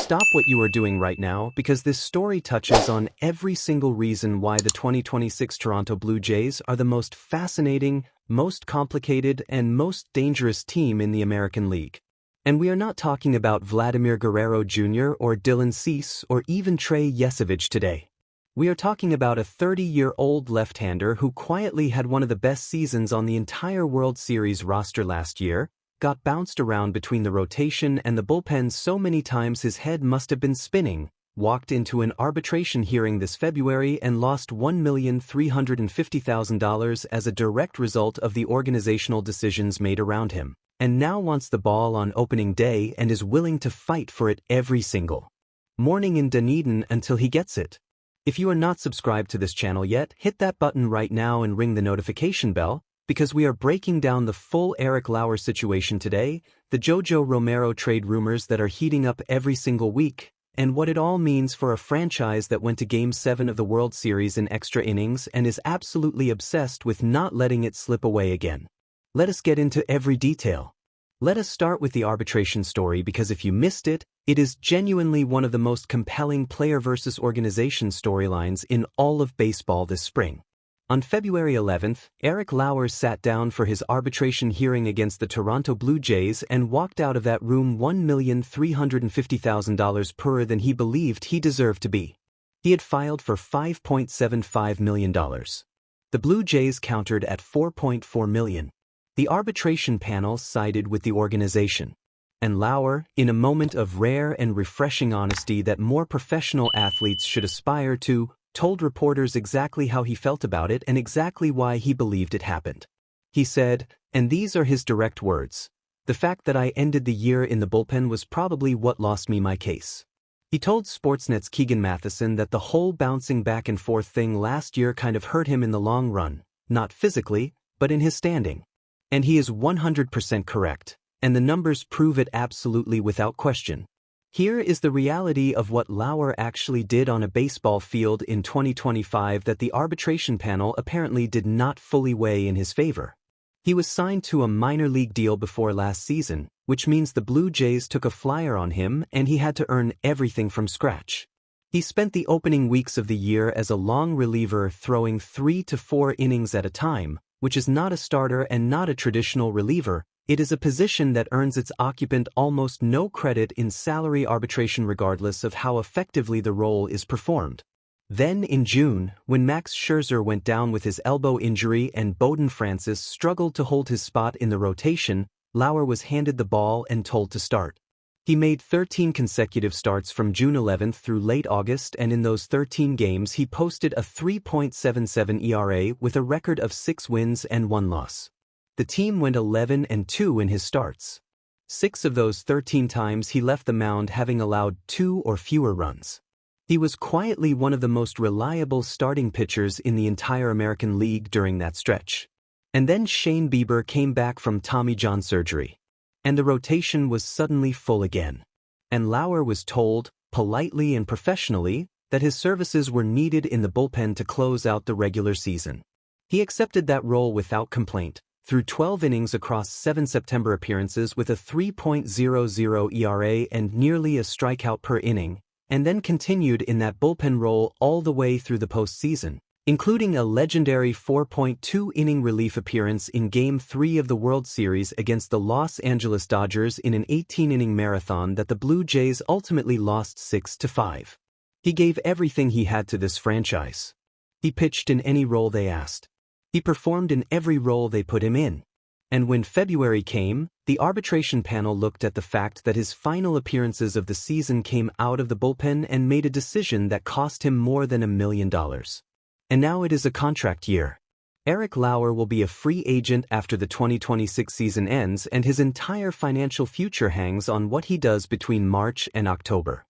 stop what you are doing right now because this story touches on every single reason why the 2026 Toronto Blue Jays are the most fascinating, most complicated, and most dangerous team in the American League. And we are not talking about Vladimir Guerrero Jr. or Dylan Cease or even Trey Yesevich today. We are talking about a 30-year-old left-hander who quietly had one of the best seasons on the entire World Series roster last year, got bounced around between the rotation and the bullpen so many times his head must have been spinning, walked into an arbitration hearing this February and lost $1,350,000 as a direct result of the organizational decisions made around him, and now wants the ball on opening day and is willing to fight for it every single morning in Dunedin until he gets it. If you are not subscribed to this channel yet, hit that button right now and ring the notification bell, because we are breaking down the full Eric Lauer situation today, the Jojo Romero trade rumors that are heating up every single week, and what it all means for a franchise that went to Game 7 of the World Series in extra innings and is absolutely obsessed with not letting it slip away again. Let us get into every detail. Let us start with the arbitration story because if you missed it, it is genuinely one of the most compelling player versus organization storylines in all of baseball this spring. On February 11th, Eric Lauer sat down for his arbitration hearing against the Toronto Blue Jays and walked out of that room $1,350,000 poorer than he believed he deserved to be. He had filed for $5.75 million. The Blue Jays countered at $4.4 million. The arbitration panel sided with the organization. And Lauer, in a moment of rare and refreshing honesty that more professional athletes should aspire to, told reporters exactly how he felt about it and exactly why he believed it happened. He said, and these are his direct words, "The fact that I ended the year in the bullpen was probably what lost me my case." He told Sportsnet's Keegan Matheson that the whole bouncing back and forth thing last year kind of hurt him in the long run, not physically, but in his standing. And he is 100% correct, and the numbers prove it absolutely without question. Here is the reality of what Lauer actually did on a baseball field in 2025 that the arbitration panel apparently did not fully weigh in his favor. He was signed to a minor league deal before last season, which means the Blue Jays took a flyer on him and he had to earn everything from scratch. He spent the opening weeks of the year as a long reliever throwing 3 to 4 innings at a time, which is not a starter and not a traditional reliever. It is a position that earns its occupant almost no credit in salary arbitration regardless of how effectively the role is performed. Then in June, when Max Scherzer went down with his elbow injury and Bowden Francis struggled to hold his spot in the rotation, Lauer was handed the ball and told to start. He made 13 consecutive starts from June 11th through late August, and in those 13 games he posted a 3.77 ERA with a record of 6 wins and 1 loss. The team went 11-2 in his starts. 6 of those 13 times he left the mound having allowed 2 or fewer runs. He was quietly one of the most reliable starting pitchers in the entire American League during that stretch. And then Shane Bieber came back from Tommy John surgery. And the rotation was suddenly full again. And Lauer was told, politely and professionally, that his services were needed in the bullpen to close out the regular season. He accepted that role without complaint, through 12 innings across 7 September appearances with a 3.00 ERA and nearly a strikeout per inning, and then continued in that bullpen role all the way through the postseason, including a legendary 4.2-inning relief appearance in Game 3 of the World Series against the Los Angeles Dodgers in an 18-inning marathon that the Blue Jays ultimately lost 6-5. He gave everything he had to this franchise. He pitched in any role they asked. He performed in every role they put him in. And when February came, the arbitration panel looked at the fact that his final appearances of the season came out of the bullpen and made a decision that cost him more than $1 million. And now it is a contract year. Eric Lauer will be a free agent after the 2026 season ends, and his entire financial future hangs on what he does between March and October.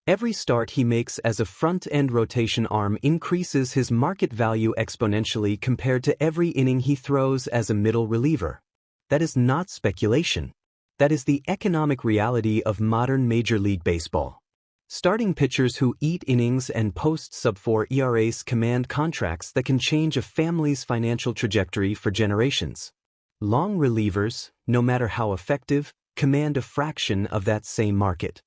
Every start he makes as a front-end rotation arm increases his market value exponentially compared to every inning he throws as a middle reliever. That is not speculation. That is the economic reality of modern Major League Baseball. Starting pitchers who eat innings and post sub-4 ERAs command contracts that can change a family's financial trajectory for generations. Long relievers, no matter how effective, command a fraction of that same market.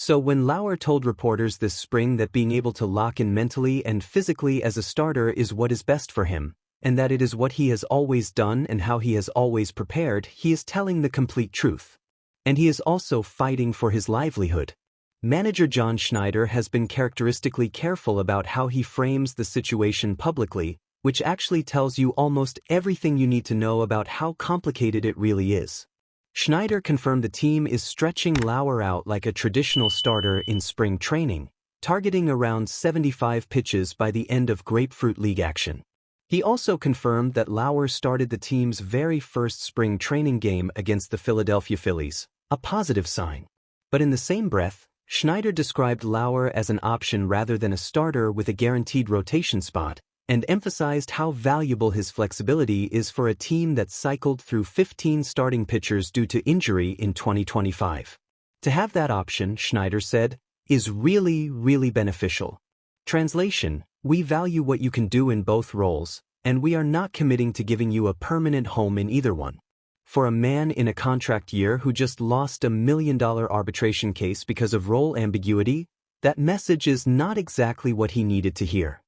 So when Lauer told reporters this spring that being able to lock in mentally and physically as a starter is what is best for him, and that it is what he has always done and how he has always prepared, he is telling the complete truth. And he is also fighting for his livelihood. Manager John Schneider has been characteristically careful about how he frames the situation publicly, which actually tells you almost everything you need to know about how complicated it really is. Schneider confirmed the team is stretching Lauer out like a traditional starter in spring training, targeting around 75 pitches by the end of Grapefruit League action. He also confirmed that Lauer started the team's very first spring training game against the Philadelphia Phillies, a positive sign. But in the same breath, Schneider described Lauer as an option rather than a starter with a guaranteed rotation spot, and emphasized how valuable his flexibility is for a team that cycled through 15 starting pitchers due to injury in 2025. To have that option, Schneider said, is really, really beneficial. Translation: we value what you can do in both roles, and we are not committing to giving you a permanent home in either one. For a man in a contract year who just lost $1 million arbitration case because of role ambiguity, that message is not exactly what he needed to hear.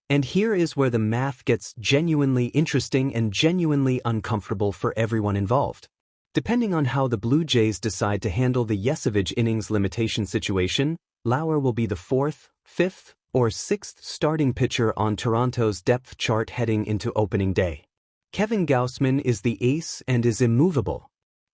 And here is where the math gets genuinely interesting and genuinely uncomfortable for everyone involved. Depending on how the Blue Jays decide to handle the Yesevich innings limitation situation, Lauer will be the 4th, 5th, or 6th starting pitcher on Toronto's depth chart heading into opening day. Kevin Gausman is the ace and is immovable.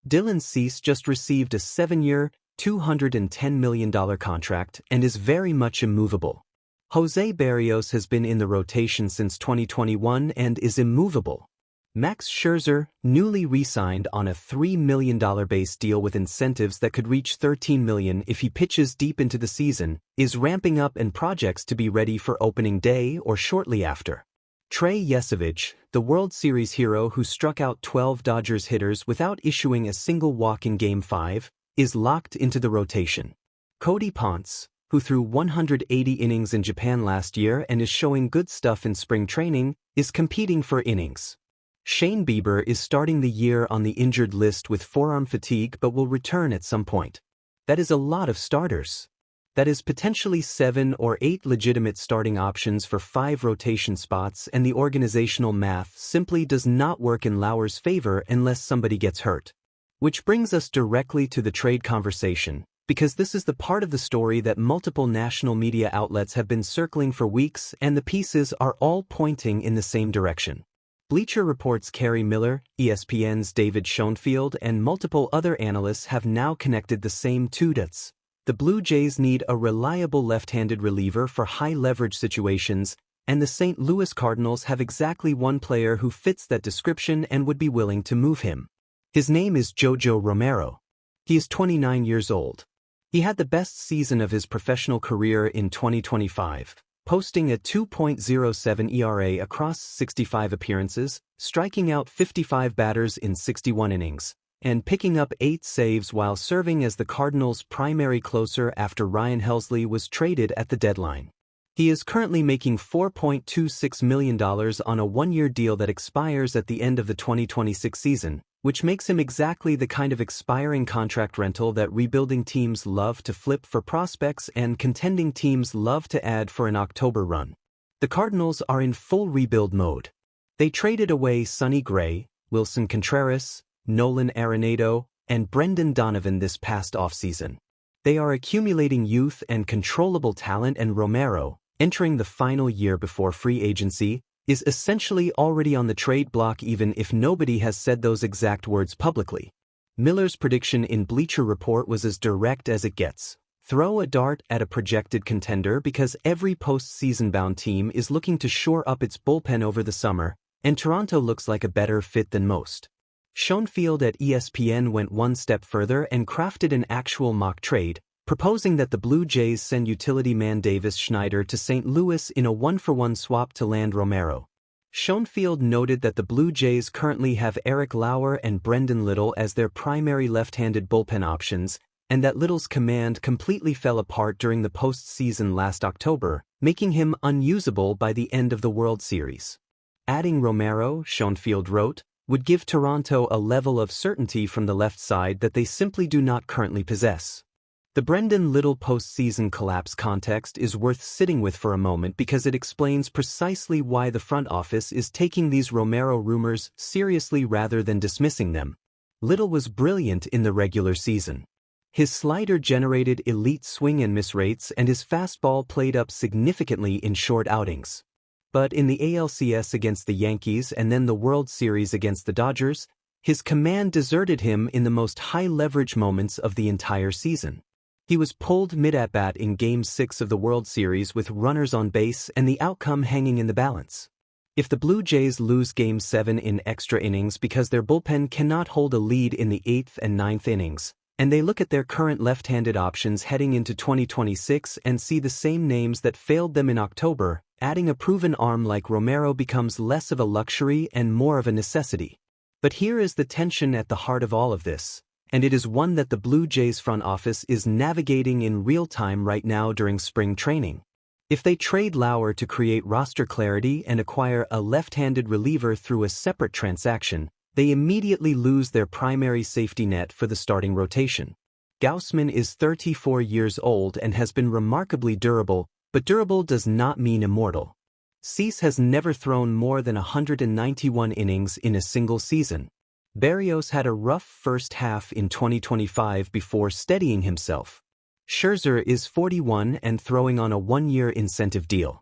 Dylan Cease just received a 7-year, $210 million contract and is very much immovable. Jose Berrios has been in the rotation since 2021 and is immovable. Max Scherzer, newly re-signed on a $3 million base deal with incentives that could reach $13 million if he pitches deep into the season, is ramping up and projects to be ready for opening day or shortly after. Trey Yesevich, the World Series hero who struck out 12 Dodgers hitters without issuing a single walk in Game 5, is locked into the rotation. Cody Ponce, who threw 180 innings in Japan last year and is showing good stuff in spring training, is competing for innings. Shane Bieber is starting the year on the injured list with forearm fatigue but will return at some point. That is a lot of starters. That is potentially 7 or 8 legitimate starting options for 5 rotation spots, and the organizational math simply does not work in Lauer's favor unless somebody gets hurt. Which brings us directly to the trade conversation, because this is the part of the story that multiple national media outlets have been circling for weeks, and the pieces are all pointing in the same direction. Bleacher Report's Kerry Miller, ESPN's David Schoenfield, and multiple other analysts have now connected the same two dots. The Blue Jays need a reliable left-handed reliever for high-leverage situations, and the St. Louis Cardinals have exactly one player who fits that description and would be willing to move him. His name is Jojo Romero. He is 29 years old. He had the best season of his professional career in 2025, posting a 2.07 ERA across 65 appearances, striking out 55 batters in 61 innings, and picking up 8 saves while serving as the Cardinals' primary closer after Ryan Helsley was traded at the deadline. He is currently making $4.26 million on a 1-year deal that expires at the end of the 2026 season, which makes him exactly the kind of expiring contract rental that rebuilding teams love to flip for prospects and contending teams love to add for an October run. The Cardinals are in full rebuild mode. They traded away Sonny Gray, Wilson Contreras, Nolan Arenado, and Brendan Donovan this past offseason. They are accumulating youth and controllable talent, and Romero, entering the final year before free agency, is essentially already on the trade block even if nobody has said those exact words publicly. Miller's prediction in Bleacher Report was as direct as it gets. Throw a dart at a projected contender because every postseason-bound team is looking to shore up its bullpen over the summer, and Toronto looks like a better fit than most. Schoenfield at ESPN went one step further and crafted an actual mock trade, proposing that the Blue Jays send utility man Davis Schneider to St. Louis in a 1-for-1 swap to land Romero. Schoenfield noted that the Blue Jays currently have Eric Lauer and Brendan Little as their primary left-handed bullpen options, and that Little's command completely fell apart during the postseason last October, making him unusable by the end of the World Series. Adding Romero, Schoenfield wrote, would give Toronto a level of certainty from the left side that they simply do not currently possess. The Brendan Little postseason collapse context is worth sitting with for a moment because it explains precisely why the front office is taking these Romero rumors seriously rather than dismissing them. Little was brilliant in the regular season. His slider generated elite swing and miss rates, and his fastball played up significantly in short outings. But in the ALCS against the Yankees and then the World Series against the Dodgers, his command deserted him in the most high-leverage moments of the entire season. He was pulled mid-at-bat in Game 6 of the World Series with runners on base and the outcome hanging in the balance. If the Blue Jays lose Game 7 in extra innings because their bullpen cannot hold a lead in the 8th and 9th innings, and they look at their current left-handed options heading into 2026 and see the same names that failed them in October, adding a proven arm like Romero becomes less of a luxury and more of a necessity. But here is the tension at the heart of all of this, and it is one that the Blue Jays front office is navigating in real time right now during spring training. If they trade Lauer to create roster clarity and acquire a left-handed reliever through a separate transaction, they immediately lose their primary safety net for the starting rotation. Gausman is 34 years old and has been remarkably durable, but durable does not mean immortal. Cease has never thrown more than 191 innings in a single season. Berrios had a rough first half in 2025 before steadying himself. Scherzer is 41 and throwing on a one-year incentive deal.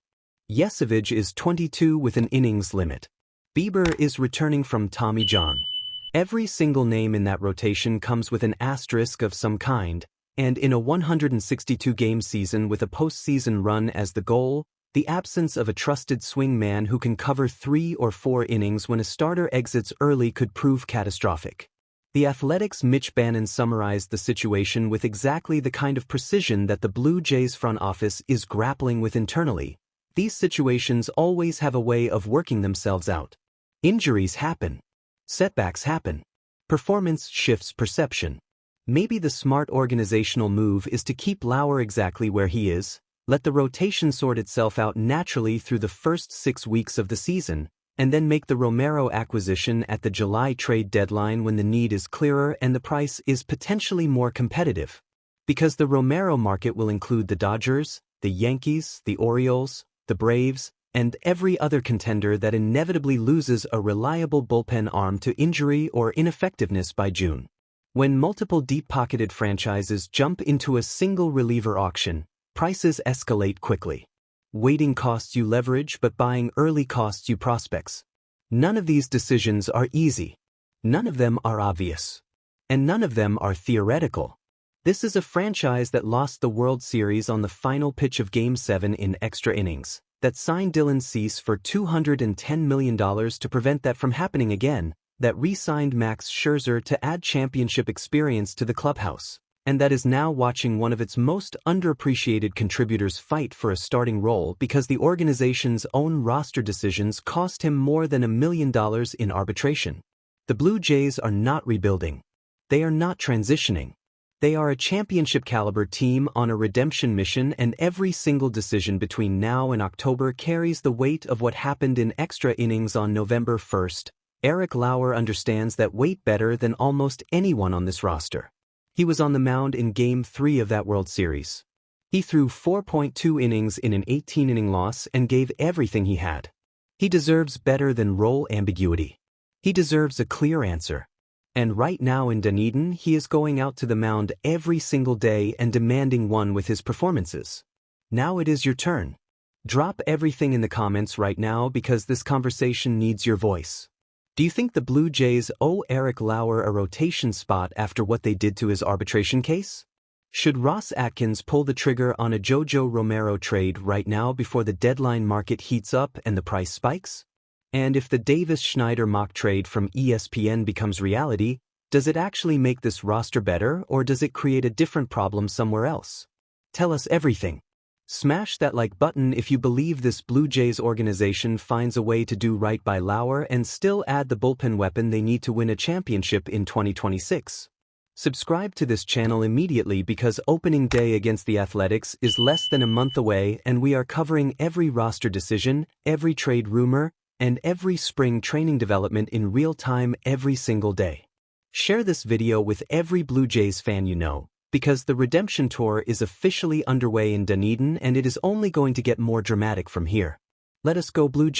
Yesevich is 22 with an innings limit. Bieber is returning from Tommy John. Every single name in that rotation comes with an asterisk of some kind, and in a 162-game season with a postseason run as the goal, the absence of a trusted swing man who can cover 3 or 4 innings when a starter exits early could prove catastrophic. The Athletic's Mitch Bannon summarized the situation with exactly the kind of precision that the Blue Jays front office is grappling with internally. These situations always have a way of working themselves out. Injuries happen. Setbacks happen. Performance shifts perception. Maybe the smart organizational move is to keep Lauer exactly where he is, let the rotation sort itself out naturally through the first 6 weeks of the season, and then make the Romero acquisition at the July trade deadline when the need is clearer and the price is potentially more competitive. Because the Romero market will include the Dodgers, the Yankees, the Orioles, the Braves, and every other contender that inevitably loses a reliable bullpen arm to injury or ineffectiveness by June. When multiple deep-pocketed franchises jump into a single reliever auction, prices escalate quickly. Waiting costs you leverage, but buying early costs you prospects. None of these decisions are easy. None of them are obvious. And none of them are theoretical. This is a franchise that lost the World Series on the final pitch of Game 7 in extra innings, that signed Dylan Cease for $210 million to prevent that from happening again, that re-signed Max Scherzer to add championship experience to the clubhouse, and that is now watching one of its most underappreciated contributors fight for a starting role because the organization's own roster decisions cost him more than $1 million in arbitration. The Blue Jays are not rebuilding. They are not transitioning. They are a championship-caliber team on a redemption mission, and every single decision between now and October carries the weight of what happened in extra innings on November 1st. Eric Lauer understands that weight better than almost anyone on this roster. He was on the mound in Game 3 of that World Series. He threw 4.2 innings in an 18-inning loss and gave everything he had. He deserves better than role ambiguity. He deserves a clear answer. And right now in Dunedin, he is going out to the mound every single day and demanding one with his performances. Now it is your turn. Drop everything in the comments right now because this conversation needs your voice. Do you think the Blue Jays owe Eric Lauer a rotation spot after what they did to his arbitration case? Should Ross Atkins pull the trigger on a Jojo Romero trade right now before the deadline market heats up and the price spikes? And if the Davis-Schneider mock trade from ESPN becomes reality, does it actually make this roster better, or does it create a different problem somewhere else? Tell us everything. Smash that like button if you believe this Blue Jays organization finds a way to do right by Lauer and still add the bullpen weapon they need to win a championship in 2026. Subscribe to this channel immediately because opening day against the Athletics is less than a month away, and we are covering every roster decision, every trade rumor, and every spring training development in real time every single day. Share this video with every Blue Jays fan you know, Because the redemption tour is officially underway in Dunedin and it is only going to get more dramatic from here. Let us go Blue Jays.